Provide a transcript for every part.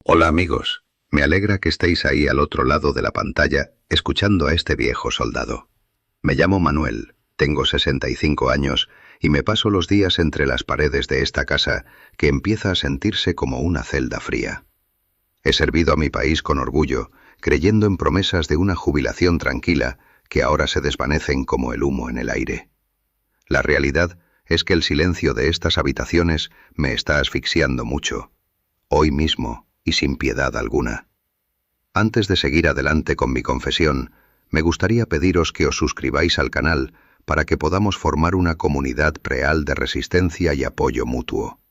Hola amigos, me alegra que estéis ahí al otro lado de la pantalla escuchando a este viejo soldado. Me llamo Manuel, tengo 65 años y me paso los días entre las paredes de esta casa que empieza a sentirse como una celda fría. He servido a mi país con orgullo, creyendo en promesas de una jubilación tranquila que ahora se desvanecen como el humo en el aire. La realidad es que el silencio de estas habitaciones me está asfixiando mucho, hoy mismo y sin piedad alguna. Antes de seguir adelante con mi confesión, me gustaría pediros que os suscribáis al canal para que podamos formar una comunidad real de resistencia y apoyo mutuo.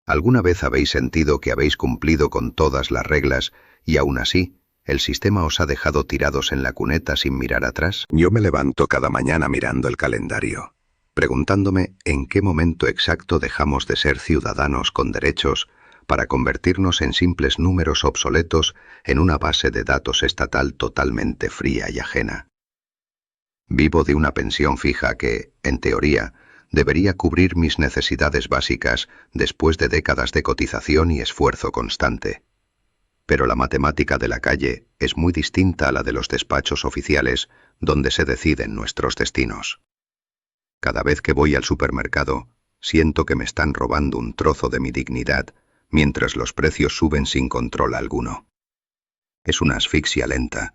¿Alguna vez habéis sentido que habéis cumplido con todas las reglas y aún así el sistema os ha dejado tirados en la cuneta sin mirar atrás? Yo me levanto cada mañana mirando el calendario, Preguntándome en qué momento exacto dejamos de ser ciudadanos con derechos para convertirnos en simples números obsoletos en una base de datos estatal totalmente fría y ajena. Vivo de una pensión fija que, en teoría, debería cubrir mis necesidades básicas después de décadas de cotización y esfuerzo constante. Pero la matemática de la calle es muy distinta a la de los despachos oficiales donde se deciden nuestros destinos. Cada vez que voy al supermercado, siento que me están robando un trozo de mi dignidad mientras los precios suben sin control alguno. Es una asfixia lenta,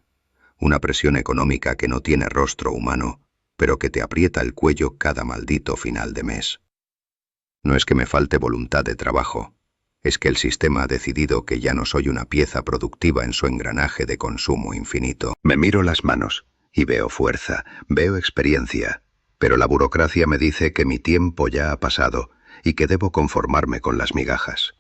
una presión económica que no tiene rostro humano, pero que te aprieta el cuello cada maldito final de mes. No es que me falte voluntad de trabajo, es que el sistema ha decidido que ya no soy una pieza productiva en su engranaje de consumo infinito. Me miro las manos y veo fuerza, veo experiencia, pero la burocracia me dice que mi tiempo ya ha pasado y que debo conformarme con las migajas.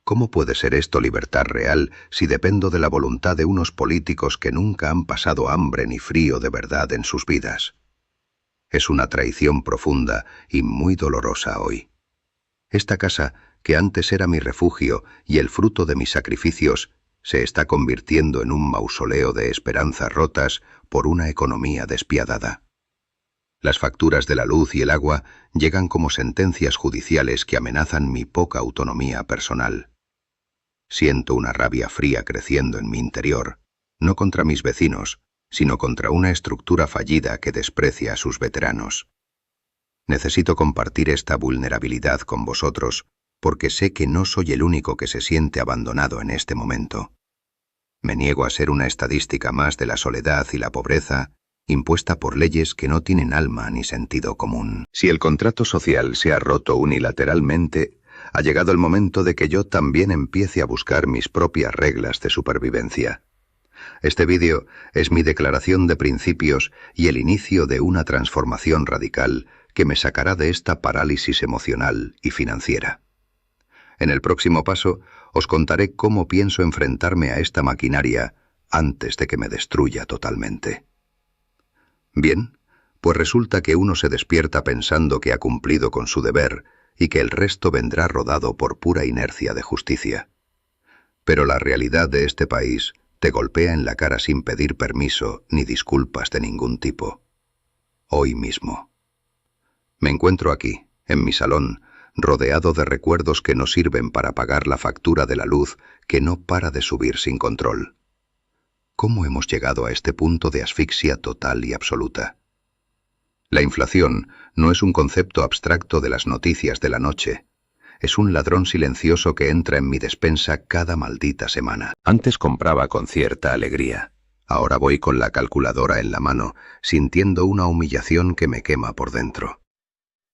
¿Cómo puede ser esto libertad real si dependo de la voluntad de unos políticos que nunca han pasado hambre ni frío de verdad en sus vidas? Es una traición profunda y muy dolorosa hoy. Esta casa, que antes era mi refugio y el fruto de mis sacrificios, se está convirtiendo en un mausoleo de esperanzas rotas por una economía despiadada. Las facturas de la luz y el agua llegan como sentencias judiciales que amenazan mi poca autonomía personal. Siento una rabia fría creciendo en mi interior, no contra mis vecinos, sino contra una estructura fallida que desprecia a sus veteranos. Necesito compartir esta vulnerabilidad con vosotros, porque sé que no soy el único que se siente abandonado en este momento. Me niego a ser una estadística más de la soledad y la pobreza, impuesta por leyes que no tienen alma ni sentido común. Si el contrato social se ha roto unilateralmente, ha llegado el momento de que yo también empiece a buscar mis propias reglas de supervivencia. Este vídeo es mi declaración de principios y el inicio de una transformación radical que me sacará de esta parálisis emocional y financiera. En el próximo paso os contaré cómo pienso enfrentarme a esta maquinaria antes de que me destruya totalmente. Bien, pues resulta que uno se despierta pensando que ha cumplido con su deber y que el resto vendrá rodado por pura inercia de justicia. Pero la realidad de este país te golpea en la cara sin pedir permiso ni disculpas de ningún tipo. Hoy mismo. Me encuentro aquí, en mi salón, rodeado de recuerdos que no sirven para pagar la factura de la luz que no para de subir sin control. ¿Cómo hemos llegado a este punto de asfixia total y absoluta? La inflación no es un concepto abstracto de las noticias de la noche. Es un ladrón silencioso que entra en mi despensa cada maldita semana. Antes compraba con cierta alegría. Ahora voy con la calculadora en la mano, sintiendo una humillación que me quema por dentro.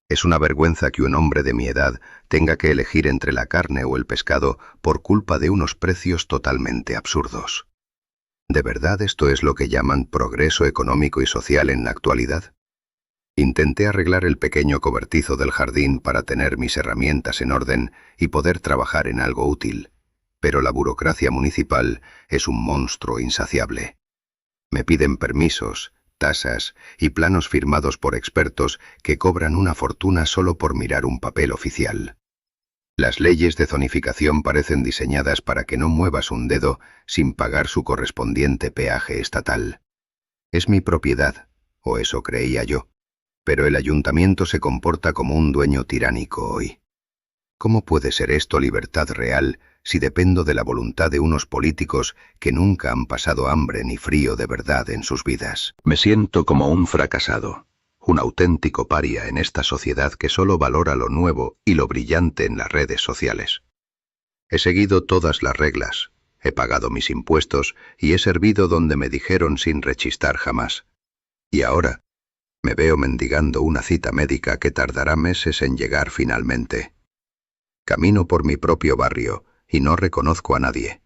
Es una vergüenza que un hombre de mi edad tenga que elegir entre la carne o el pescado por culpa de unos precios totalmente absurdos. ¿De verdad esto es lo que llaman progreso económico y social en la actualidad? Intenté arreglar el pequeño cobertizo del jardín para tener mis herramientas en orden y poder trabajar en algo útil, pero la burocracia municipal es un monstruo insaciable. Me piden permisos, tasas y planos firmados por expertos que cobran una fortuna solo por mirar un papel oficial. Las leyes de zonificación parecen diseñadas para que no muevas un dedo sin pagar su correspondiente peaje estatal. Es mi propiedad, o eso creía yo, pero el ayuntamiento se comporta como un dueño tiránico hoy. ¿Cómo puede ser esto libertad real si dependo de la voluntad de unos políticos que nunca han pasado hambre ni frío de verdad en sus vidas? Me siento como un fracasado, un auténtico paria en esta sociedad que solo valora lo nuevo y lo brillante en las redes sociales. He seguido todas las reglas, he pagado mis impuestos y he servido donde me dijeron sin rechistar jamás. Y ahora me veo mendigando una cita médica que tardará meses en llegar finalmente. Camino por mi propio barrio y no reconozco a nadie.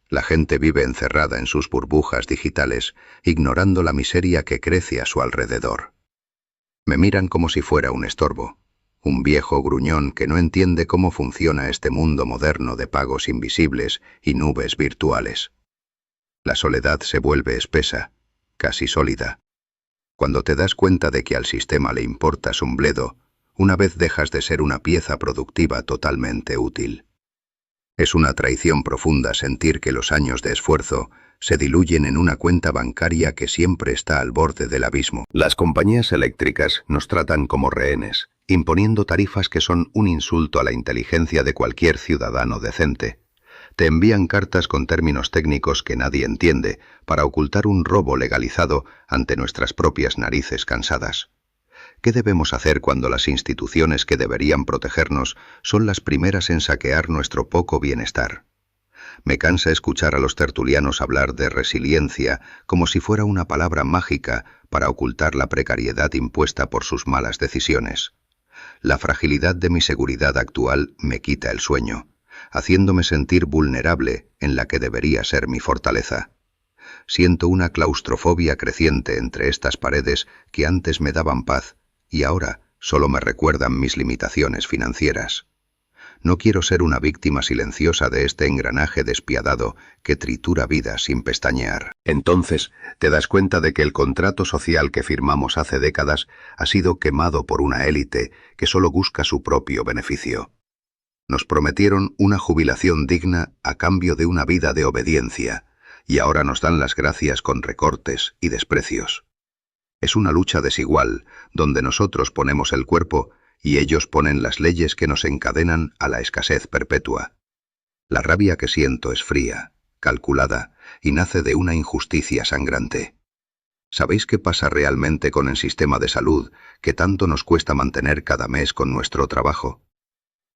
La gente vive encerrada en sus burbujas digitales, ignorando la miseria que crece a su alrededor. Me miran como si fuera un estorbo, un viejo gruñón que no entiende cómo funciona este mundo moderno de pagos invisibles y nubes virtuales. La soledad se vuelve espesa, casi sólida. Cuando te das cuenta de que al sistema le importas un bledo, una vez dejas de ser una pieza productiva totalmente útil. Es una traición profunda sentir que los años de esfuerzo se diluyen en una cuenta bancaria que siempre está al borde del abismo. Las compañías eléctricas nos tratan como rehenes, imponiendo tarifas que son un insulto a la inteligencia de cualquier ciudadano decente. Te envían cartas con términos técnicos que nadie entiende para ocultar un robo legalizado ante nuestras propias narices cansadas. ¿Qué debemos hacer cuando las instituciones que deberían protegernos son las primeras en saquear nuestro poco bienestar? Me cansa escuchar a los tertulianos hablar de resiliencia como si fuera una palabra mágica para ocultar la precariedad impuesta por sus malas decisiones. La fragilidad de mi seguridad actual me quita el sueño, haciéndome sentir vulnerable en la que debería ser mi fortaleza. Siento una claustrofobia creciente entre estas paredes que antes me daban paz y ahora solo me recuerdan mis limitaciones financieras. No quiero ser una víctima silenciosa de este engranaje despiadado que tritura vidas sin pestañear. Entonces, te das cuenta de que el contrato social que firmamos hace décadas ha sido quemado por una élite que solo busca su propio beneficio. Nos prometieron una jubilación digna a cambio de una vida de obediencia, y ahora nos dan las gracias con recortes y desprecios. Es una lucha desigual, donde nosotros ponemos el cuerpo y ellos ponen las leyes que nos encadenan a la escasez perpetua. La rabia que siento es fría, calculada, y nace de una injusticia sangrante. ¿Sabéis qué pasa realmente con el sistema de salud que tanto nos cuesta mantener cada mes con nuestro trabajo?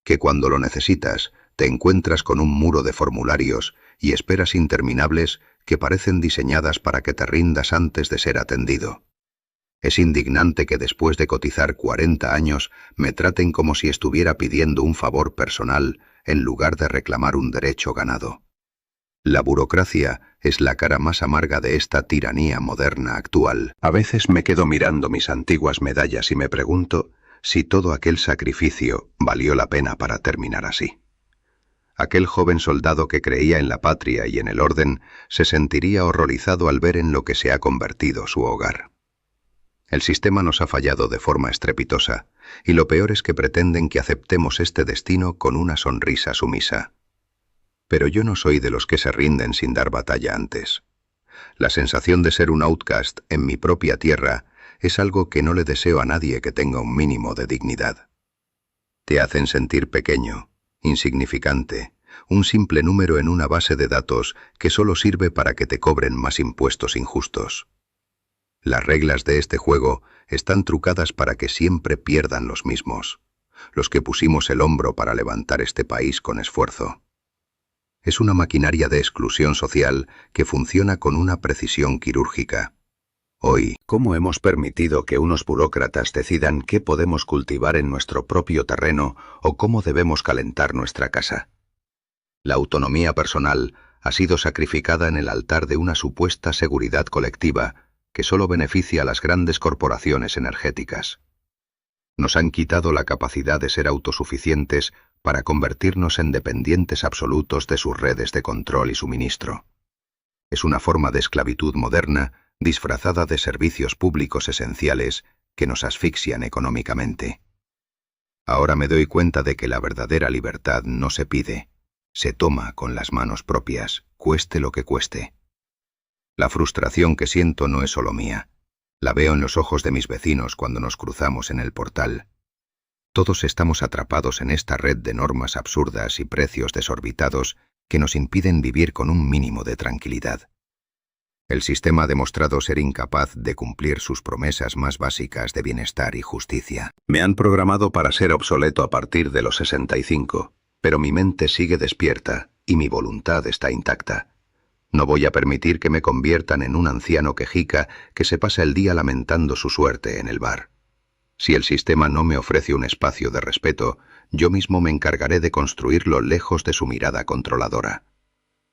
Que cuando lo necesitas, te encuentras con un muro de formularios y esperas interminables que parecen diseñadas para que te rindas antes de ser atendido. Es indignante que después de cotizar 40 años me traten como si estuviera pidiendo un favor personal en lugar de reclamar un derecho ganado. La burocracia es la cara más amarga de esta tiranía moderna actual. A veces me quedo mirando mis antiguas medallas y me pregunto si todo aquel sacrificio valió la pena para terminar así. Aquel joven soldado que creía en la patria y en el orden se sentiría horrorizado al ver en lo que se ha convertido su hogar. El sistema nos ha fallado de forma estrepitosa, y lo peor es que pretenden que aceptemos este destino con una sonrisa sumisa. Pero yo no soy de los que se rinden sin dar batalla antes. La sensación de ser un outcast en mi propia tierra es algo que no le deseo a nadie que tenga un mínimo de dignidad. Te hacen sentir pequeño, insignificante, un simple número en una base de datos que solo sirve para que te cobren más impuestos injustos. Las reglas de este juego están trucadas para que siempre pierdan los mismos, los que pusimos el hombro para levantar este país con esfuerzo. Es una maquinaria de exclusión social que funciona con una precisión quirúrgica. Hoy, ¿cómo hemos permitido que unos burócratas decidan qué podemos cultivar en nuestro propio terreno o cómo debemos calentar nuestra casa? La autonomía personal ha sido sacrificada en el altar de una supuesta seguridad colectiva que solo beneficia a las grandes corporaciones energéticas. Nos han quitado la capacidad de ser autosuficientes para convertirnos en dependientes absolutos de sus redes de control y suministro. Es una forma de esclavitud moderna disfrazada de servicios públicos esenciales que nos asfixian económicamente. Ahora me doy cuenta de que la verdadera libertad no se pide, se toma con las manos propias, cueste lo que cueste. La frustración que siento no es solo mía. La veo en los ojos de mis vecinos cuando nos cruzamos en el portal. Todos estamos atrapados en esta red de normas absurdas y precios desorbitados que nos impiden vivir con un mínimo de tranquilidad. El sistema ha demostrado ser incapaz de cumplir sus promesas más básicas de bienestar y justicia. Me han programado para ser obsoleto a partir de los 65, pero mi mente sigue despierta y mi voluntad está intacta. No voy a permitir que me conviertan en un anciano quejica que se pasa el día lamentando su suerte en el bar. Si el sistema no me ofrece un espacio de respeto, yo mismo me encargaré de construirlo lejos de su mirada controladora.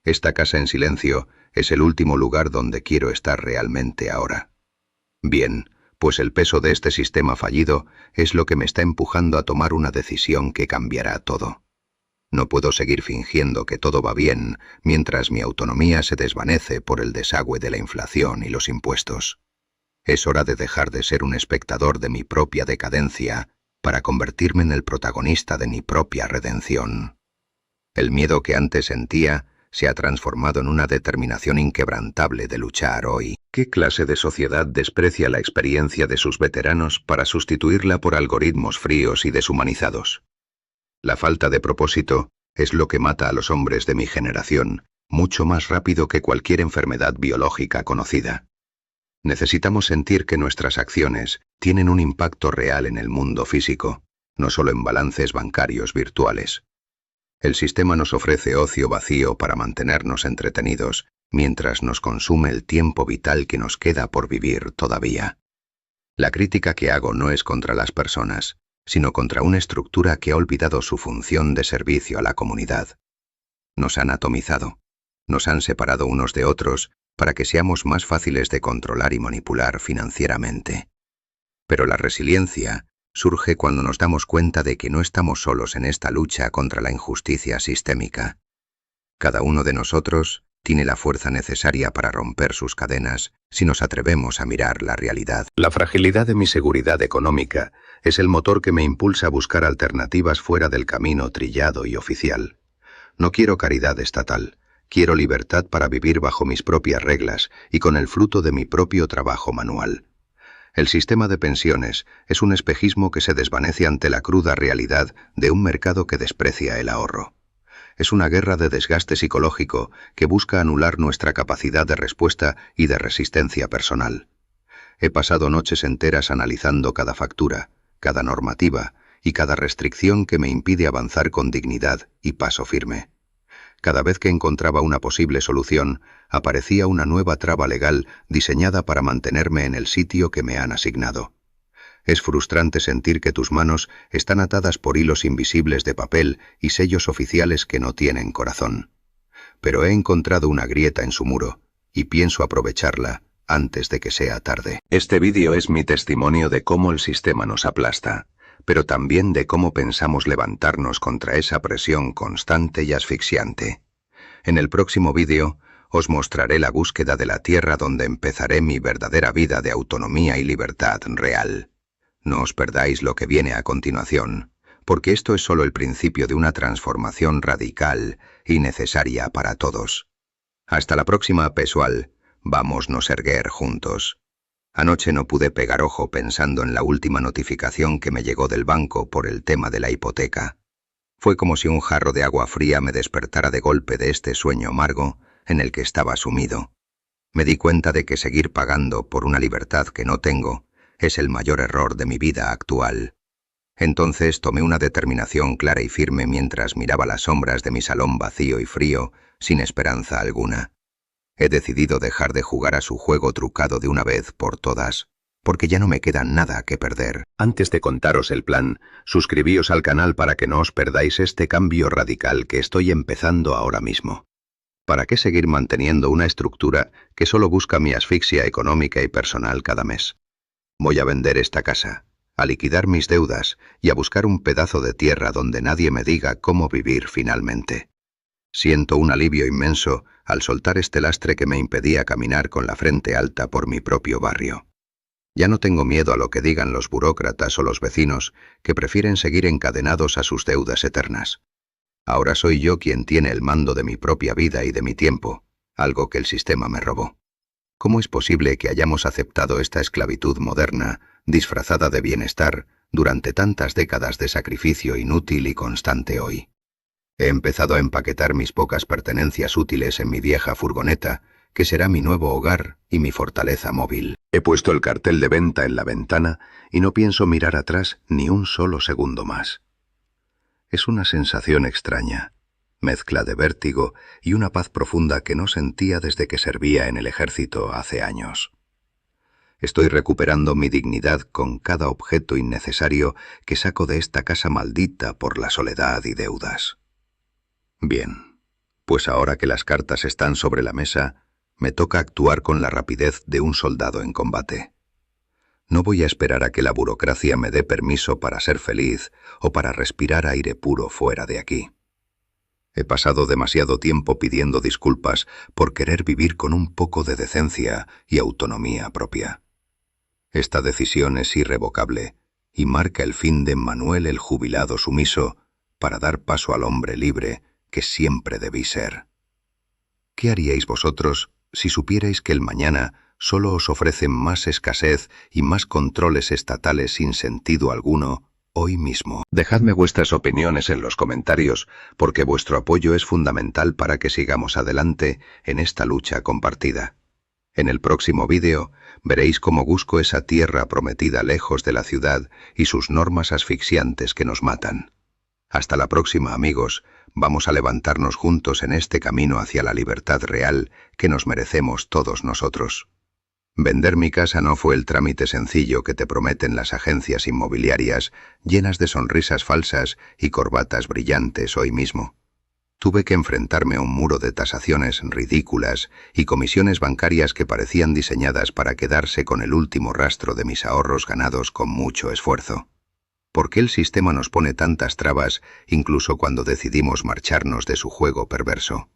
Esta casa en silencio es el último lugar donde quiero estar realmente ahora. Bien, pues el peso de este sistema fallido es lo que me está empujando a tomar una decisión que cambiará todo. No puedo seguir fingiendo que todo va bien mientras mi autonomía se desvanece por el desagüe de la inflación y los impuestos. Es hora de dejar de ser un espectador de mi propia decadencia para convertirme en el protagonista de mi propia redención. El miedo que antes sentía se ha transformado en una determinación inquebrantable de luchar hoy. ¿Qué clase de sociedad desprecia la experiencia de sus veteranos para sustituirla por algoritmos fríos y deshumanizados? La falta de propósito es lo que mata a los hombres de mi generación, mucho más rápido que cualquier enfermedad biológica conocida. Necesitamos sentir que nuestras acciones tienen un impacto real en el mundo físico, no solo en balances bancarios virtuales. El sistema nos ofrece ocio vacío para mantenernos entretenidos, mientras nos consume el tiempo vital que nos queda por vivir todavía. La crítica que hago no es contra las personas, sino contra una estructura que ha olvidado su función de servicio a la comunidad. Nos han atomizado, nos han separado unos de otros para que seamos más fáciles de controlar y manipular financieramente. Pero la resiliencia surge cuando nos damos cuenta de que no estamos solos en esta lucha contra la injusticia sistémica. Cada uno de nosotros tiene la fuerza necesaria para romper sus cadenas si nos atrevemos a mirar la realidad. La fragilidad de mi seguridad económica es el motor que me impulsa a buscar alternativas fuera del camino trillado y oficial. No quiero caridad estatal, quiero libertad para vivir bajo mis propias reglas y con el fruto de mi propio trabajo manual. El sistema de pensiones es un espejismo que se desvanece ante la cruda realidad de un mercado que desprecia el ahorro. Es una guerra de desgaste psicológico que busca anular nuestra capacidad de respuesta y de resistencia personal. He pasado noches enteras analizando cada factura, cada normativa y cada restricción que me impide avanzar con dignidad y paso firme. Cada vez que encontraba una posible solución, aparecía una nueva traba legal diseñada para mantenerme en el sitio que me han asignado. Es frustrante sentir que tus manos están atadas por hilos invisibles de papel y sellos oficiales que no tienen corazón. Pero he encontrado una grieta en su muro, y pienso aprovecharla antes de que sea tarde. Este vídeo es mi testimonio de cómo el sistema nos aplasta, pero también de cómo pensamos levantarnos contra esa presión constante y asfixiante. En el próximo vídeo os mostraré la búsqueda de la tierra donde empezaré mi verdadera vida de autonomía y libertad real. No os perdáis lo que viene a continuación, porque esto es solo el principio de una transformación radical y necesaria para todos. Hasta la próxima, Pesual. Vamos nos erguer juntos. Anoche no pude pegar ojo pensando en la última notificación que me llegó del banco por el tema de la hipoteca. Fue como si un jarro de agua fría me despertara de golpe de este sueño amargo en el que estaba sumido. Me di cuenta de que seguir pagando por una libertad que no tengo es el mayor error de mi vida actual. Entonces tomé una determinación clara y firme mientras miraba las sombras de mi salón vacío y frío, sin esperanza alguna. He decidido dejar de jugar a su juego trucado de una vez por todas, porque ya no me queda nada que perder. Antes de contaros el plan, suscribíos al canal para que no os perdáis este cambio radical que estoy empezando ahora mismo. ¿Para qué seguir manteniendo una estructura que solo busca mi asfixia económica y personal cada mes? Voy a vender esta casa, a liquidar mis deudas y a buscar un pedazo de tierra donde nadie me diga cómo vivir finalmente. Siento un alivio inmenso al soltar este lastre que me impedía caminar con la frente alta por mi propio barrio. Ya no tengo miedo a lo que digan los burócratas o los vecinos, que prefieren seguir encadenados a sus deudas eternas. Ahora soy yo quien tiene el mando de mi propia vida y de mi tiempo, algo que el sistema me robó. ¿Cómo es posible que hayamos aceptado esta esclavitud moderna, disfrazada de bienestar, durante tantas décadas de sacrificio inútil y constante hoy. He empezado a empaquetar mis pocas pertenencias útiles en mi vieja furgoneta, que será mi nuevo hogar y mi fortaleza móvil. He puesto el cartel de venta en la ventana y no pienso mirar atrás ni un solo segundo más. Es una sensación extraña, mezcla de vértigo y una paz profunda que no sentía desde que servía en el ejército hace años. Estoy recuperando mi dignidad con cada objeto innecesario que saco de esta casa maldita por la soledad y deudas. Bien, pues ahora que las cartas están sobre la mesa, me toca actuar con la rapidez de un soldado en combate. No voy a esperar a que la burocracia me dé permiso para ser feliz o para respirar aire puro fuera de aquí. He pasado demasiado tiempo pidiendo disculpas por querer vivir con un poco de decencia y autonomía propia. Esta decisión es irrevocable y marca el fin de Manuel el jubilado sumiso para dar paso al hombre libre que siempre debí ser. ¿Qué haríais vosotros si supierais que el mañana solo os ofrecen más escasez y más controles estatales sin sentido alguno hoy mismo? Dejadme vuestras opiniones en los comentarios, porque vuestro apoyo es fundamental para que sigamos adelante en esta lucha compartida. En el próximo vídeo veréis cómo busco esa tierra prometida lejos de la ciudad y sus normas asfixiantes que nos matan. Hasta la próxima, amigos. Vamos a levantarnos juntos en este camino hacia la libertad real que nos merecemos todos nosotros. Vender mi casa no fue el trámite sencillo que te prometen las agencias inmobiliarias llenas de sonrisas falsas y corbatas brillantes hoy mismo. Tuve que enfrentarme a un muro de tasaciones ridículas y comisiones bancarias que parecían diseñadas para quedarse con el último rastro de mis ahorros ganados con mucho esfuerzo. ¿Por qué el sistema nos pone tantas trabas incluso cuando decidimos marcharnos de su juego perverso?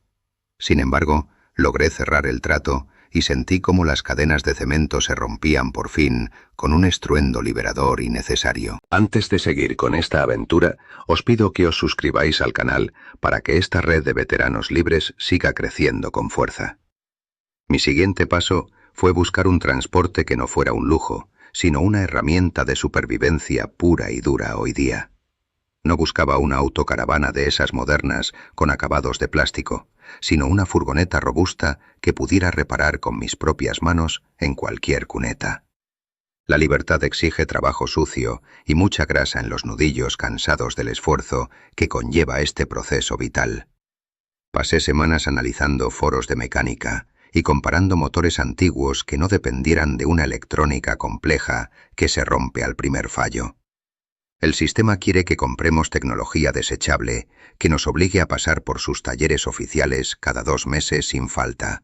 Sin embargo, logré cerrar el trato y sentí como las cadenas de cemento se rompían por fin con un estruendo liberador y necesario. Antes de seguir con esta aventura, os pido que os suscribáis al canal para que esta red de veteranos libres siga creciendo con fuerza. Mi siguiente paso fue buscar un transporte que no fuera un lujo, sino una herramienta de supervivencia pura y dura hoy día. No buscaba una autocaravana de esas modernas con acabados de plástico, sino una furgoneta robusta que pudiera reparar con mis propias manos en cualquier cuneta. La libertad exige trabajo sucio y mucha grasa en los nudillos cansados del esfuerzo que conlleva este proceso vital. Pasé semanas analizando foros de mecánica y comparando motores antiguos que no dependieran de una electrónica compleja que se rompe al primer fallo. El sistema quiere que compremos tecnología desechable que nos obligue a pasar por sus talleres oficiales cada 2 meses sin falta.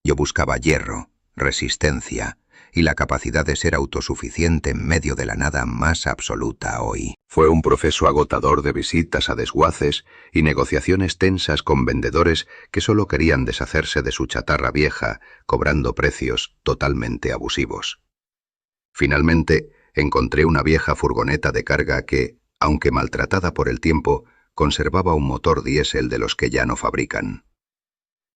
Yo buscaba hierro, resistencia y la capacidad de ser autosuficiente en medio de la nada más absoluta hoy. Fue un proceso agotador de visitas a desguaces y negociaciones tensas con vendedores que solo querían deshacerse de su chatarra vieja, cobrando precios totalmente abusivos. Finalmente, encontré una vieja furgoneta de carga que, aunque maltratada por el tiempo, conservaba un motor diésel de los que ya no fabrican.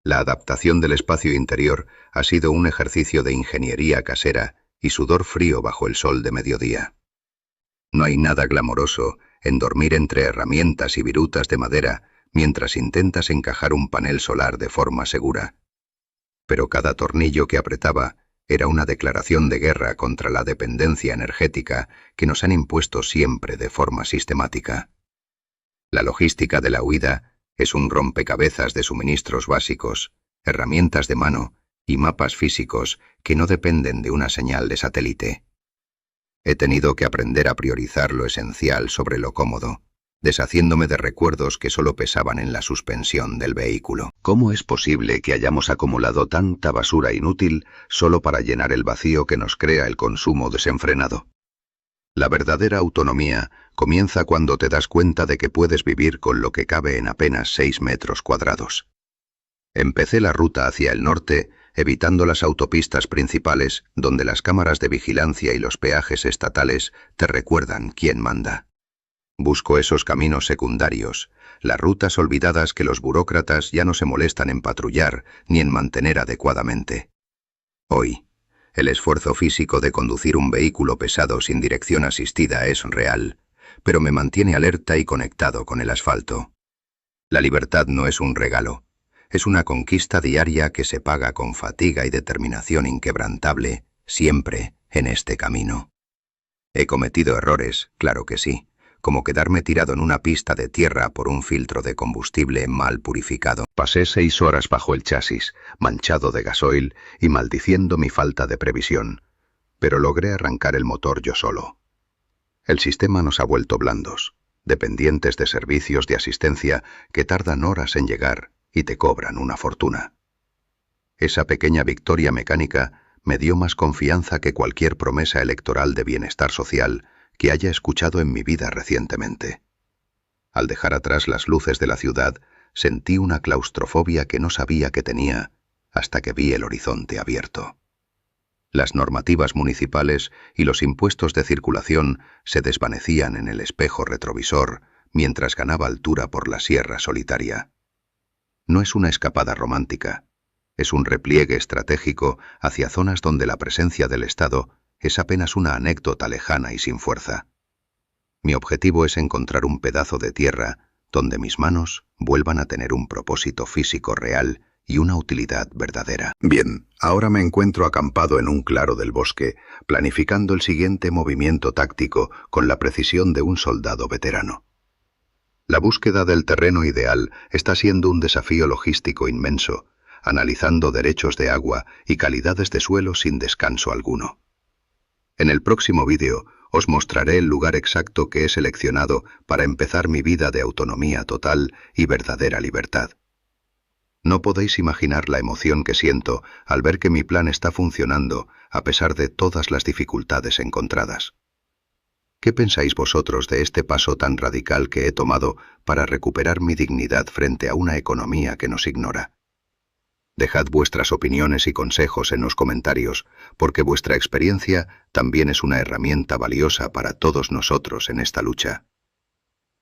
La adaptación del espacio interior ha sido un ejercicio de ingeniería casera y sudor frío bajo el sol de mediodía. No hay nada glamoroso en dormir entre herramientas y virutas de madera mientras intentas encajar un panel solar de forma segura. Pero cada tornillo que apretaba era una declaración de guerra contra la dependencia energética que nos han impuesto siempre de forma sistemática. La logística de la huida es un rompecabezas de suministros básicos, herramientas de mano y mapas físicos que no dependen de una señal de satélite. He tenido que aprender a priorizar lo esencial sobre lo cómodo, deshaciéndome de recuerdos que solo pesaban en la suspensión del vehículo. ¿Cómo es posible que hayamos acumulado tanta basura inútil solo para llenar el vacío que nos crea el consumo desenfrenado? La verdadera autonomía comienza cuando te das cuenta de que puedes vivir con lo que cabe en apenas 6 metros cuadrados. Empecé la ruta hacia el norte, evitando las autopistas principales, donde las cámaras de vigilancia y los peajes estatales te recuerdan quién manda. Busco esos caminos secundarios, las rutas olvidadas que los burócratas ya no se molestan en patrullar ni en mantener adecuadamente. Hoy, El esfuerzo físico de conducir un vehículo pesado sin dirección asistida es real, pero me mantiene alerta y conectado con el asfalto. La libertad no es un regalo, es una conquista diaria que se paga con fatiga y determinación inquebrantable, siempre en este camino. He cometido errores, claro que sí, como quedarme tirado en una pista de tierra por un filtro de combustible mal purificado. Pasé 6 horas bajo el chasis, manchado de gasoil y maldiciendo mi falta de previsión, pero logré arrancar el motor yo solo. El sistema nos ha vuelto blandos, dependientes de servicios de asistencia que tardan horas en llegar y te cobran una fortuna. Esa pequeña victoria mecánica me dio más confianza que cualquier promesa electoral de bienestar social que haya escuchado en mi vida recientemente. Al dejar atrás las luces de la ciudad, sentí una claustrofobia que no sabía que tenía hasta que vi el horizonte abierto. Las normativas municipales y los impuestos de circulación se desvanecían en el espejo retrovisor mientras ganaba altura por la sierra solitaria. No es una escapada romántica, es un repliegue estratégico hacia zonas donde la presencia del Estado es apenas una anécdota lejana y sin fuerza. Mi objetivo es encontrar un pedazo de tierra donde mis manos vuelvan a tener un propósito físico real y una utilidad verdadera. Bien, ahora me encuentro acampado en un claro del bosque, planificando el siguiente movimiento táctico con la precisión de un soldado veterano. La búsqueda del terreno ideal está siendo un desafío logístico inmenso, analizando derechos de agua y calidades de suelo sin descanso alguno. En el próximo vídeo os mostraré el lugar exacto que he seleccionado para empezar mi vida de autonomía total y verdadera libertad. No podéis imaginar la emoción que siento al ver que mi plan está funcionando a pesar de todas las dificultades encontradas. ¿Qué pensáis vosotros de este paso tan radical que he tomado para recuperar mi dignidad frente a una economía que nos ignora? Dejad vuestras opiniones y consejos en los comentarios, porque vuestra experiencia también es una herramienta valiosa para todos nosotros en esta lucha.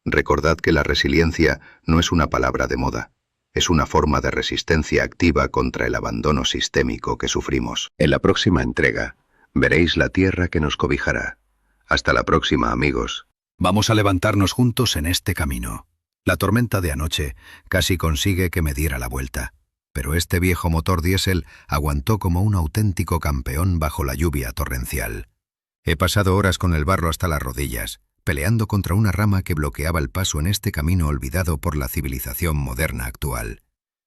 Recordad que la resiliencia no es una palabra de moda, es una forma de resistencia activa contra el abandono sistémico que sufrimos. En la próxima entrega, veréis la tierra que nos cobijará. Hasta la próxima, amigos. Vamos a levantarnos juntos en este camino. La tormenta de anoche casi consigue que me diera la vuelta, pero este viejo motor diésel aguantó como un auténtico campeón bajo la lluvia torrencial. He pasado horas con el barro hasta las rodillas, peleando contra una rama que bloqueaba el paso en este camino olvidado por la civilización moderna actual.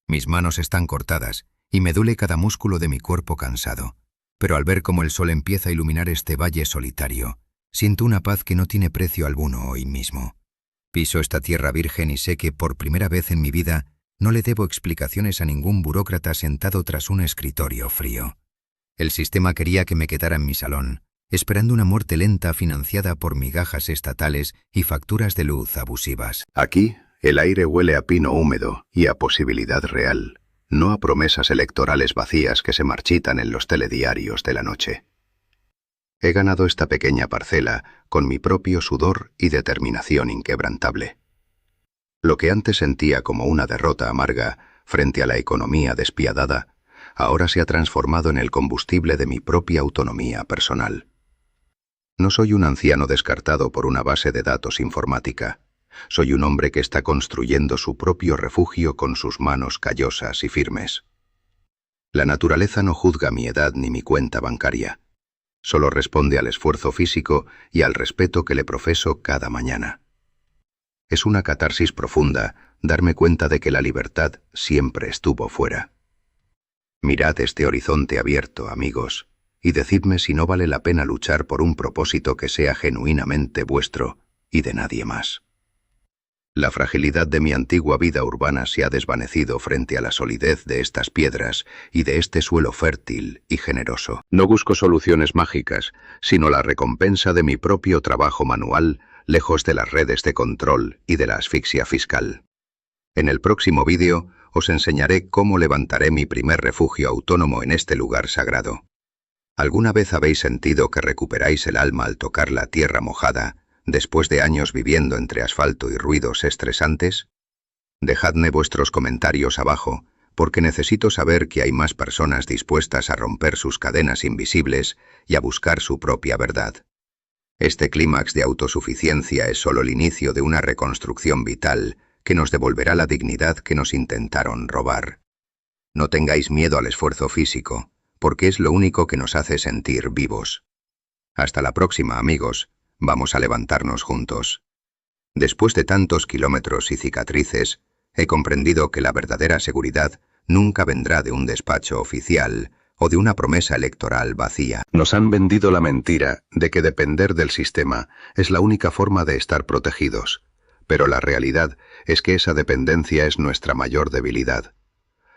Mis manos están cortadas y me duele cada músculo de mi cuerpo cansado, pero al ver cómo el sol empieza a iluminar este valle solitario, siento una paz que no tiene precio alguno hoy mismo. Piso esta tierra virgen y sé que por primera vez en mi vida no le debo explicaciones a ningún burócrata sentado tras un escritorio frío. El sistema quería que me quedara en mi salón, esperando una muerte lenta financiada por migajas estatales y facturas de luz abusivas. Aquí, el aire huele a pino húmedo y a posibilidad real, no a promesas electorales vacías que se marchitan en los telediarios de la noche. He ganado esta pequeña parcela con mi propio sudor y determinación inquebrantable. Lo que antes sentía como una derrota amarga frente a la economía despiadada, ahora se ha transformado en el combustible de mi propia autonomía personal. No soy un anciano descartado por una base de datos informática. Soy un hombre que está construyendo su propio refugio con sus manos callosas y firmes. La naturaleza no juzga mi edad ni mi cuenta bancaria. Solo responde al esfuerzo físico y al respeto que le profeso cada mañana. Es una catarsis profunda darme cuenta de que la libertad siempre estuvo fuera. Mirad este horizonte abierto, amigos, y decidme si no vale la pena luchar por un propósito que sea genuinamente vuestro y de nadie más. La fragilidad de mi antigua vida urbana se ha desvanecido frente a la solidez de estas piedras y de este suelo fértil y generoso. No busco soluciones mágicas, sino la recompensa de mi propio trabajo manual, lejos de las redes de control y de la asfixia fiscal. En el próximo vídeo os enseñaré cómo levantaré mi primer refugio autónomo en este lugar sagrado. ¿Alguna vez habéis sentido que recuperáis el alma al tocar la tierra mojada, después de años viviendo entre asfalto y ruidos estresantes? Dejadme vuestros comentarios abajo porque necesito saber que hay más personas dispuestas a romper sus cadenas invisibles y a buscar su propia verdad. Este clímax de autosuficiencia es solo el inicio de una reconstrucción vital que nos devolverá la dignidad que nos intentaron robar. No tengáis miedo al esfuerzo físico, porque es lo único que nos hace sentir vivos. Hasta la próxima, amigos. Vamos a levantarnos juntos. Después de tantos kilómetros y cicatrices, he comprendido que la verdadera seguridad nunca vendrá de un despacho oficial o de una promesa electoral vacía. Nos han vendido la mentira de que depender del sistema es la única forma de estar protegidos, pero la realidad es que esa dependencia es nuestra mayor debilidad.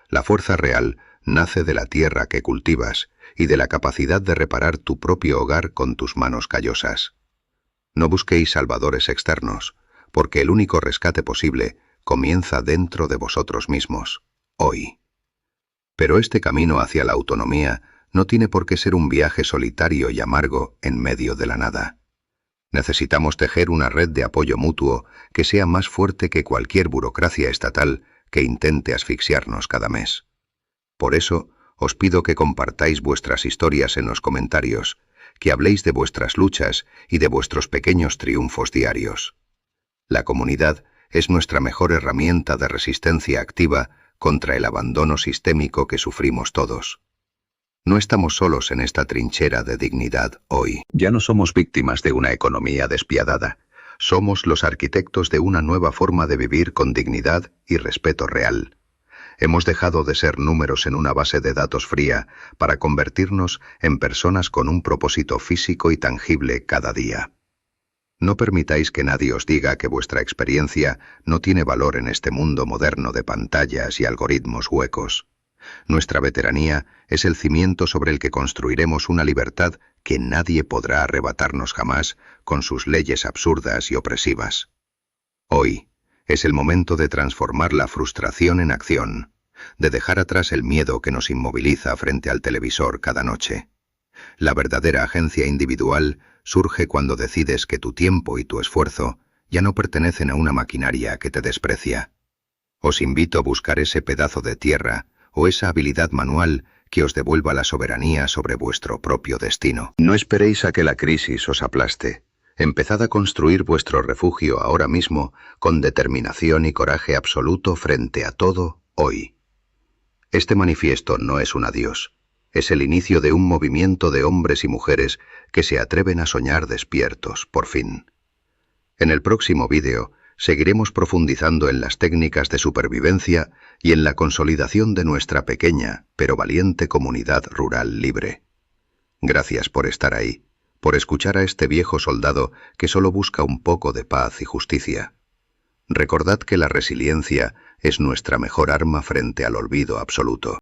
La fuerza real nace de la tierra que cultivas y de la capacidad de reparar tu propio hogar con tus manos callosas. No busquéis salvadores externos, porque el único rescate posible comienza dentro de vosotros mismos, hoy. Pero este camino hacia la autonomía no tiene por qué ser un viaje solitario y amargo en medio de la nada. Necesitamos tejer una red de apoyo mutuo que sea más fuerte que cualquier burocracia estatal que intente asfixiarnos cada mes. Por eso, os pido que compartáis vuestras historias en los comentarios, que habléis de vuestras luchas y de vuestros pequeños triunfos diarios. La comunidad es nuestra mejor herramienta de resistencia activa contra el abandono sistémico que sufrimos todos. No estamos solos en esta trinchera de dignidad hoy. Ya no somos víctimas de una economía despiadada. Somos los arquitectos de una nueva forma de vivir con dignidad y respeto real. Hemos dejado de ser números en una base de datos fría para convertirnos en personas con un propósito físico y tangible cada día. No permitáis que nadie os diga que vuestra experiencia no tiene valor en este mundo moderno de pantallas y algoritmos huecos. Nuestra veteranía es el cimiento sobre el que construiremos una libertad que nadie podrá arrebatarnos jamás con sus leyes absurdas y opresivas. Hoy es el momento de transformar la frustración en acción, de dejar atrás el miedo que nos inmoviliza frente al televisor cada noche. La verdadera agencia individual surge cuando decides que tu tiempo y tu esfuerzo ya no pertenecen a una maquinaria que te desprecia. Os invito a buscar ese pedazo de tierra o esa habilidad manual que os devuelva la soberanía sobre vuestro propio destino. No esperéis a que la crisis os aplaste. Empezad a construir vuestro refugio ahora mismo con determinación y coraje absoluto frente a todo hoy. Este manifiesto no es un adiós. Es el inicio de un movimiento de hombres y mujeres que se atreven a soñar despiertos, por fin. En el próximo vídeo seguiremos profundizando en las técnicas de supervivencia y en la consolidación de nuestra pequeña pero valiente comunidad rural libre. Gracias por estar ahí, por escuchar a este viejo soldado que solo busca un poco de paz y justicia. Recordad que la resiliencia es nuestra mejor arma frente al olvido absoluto.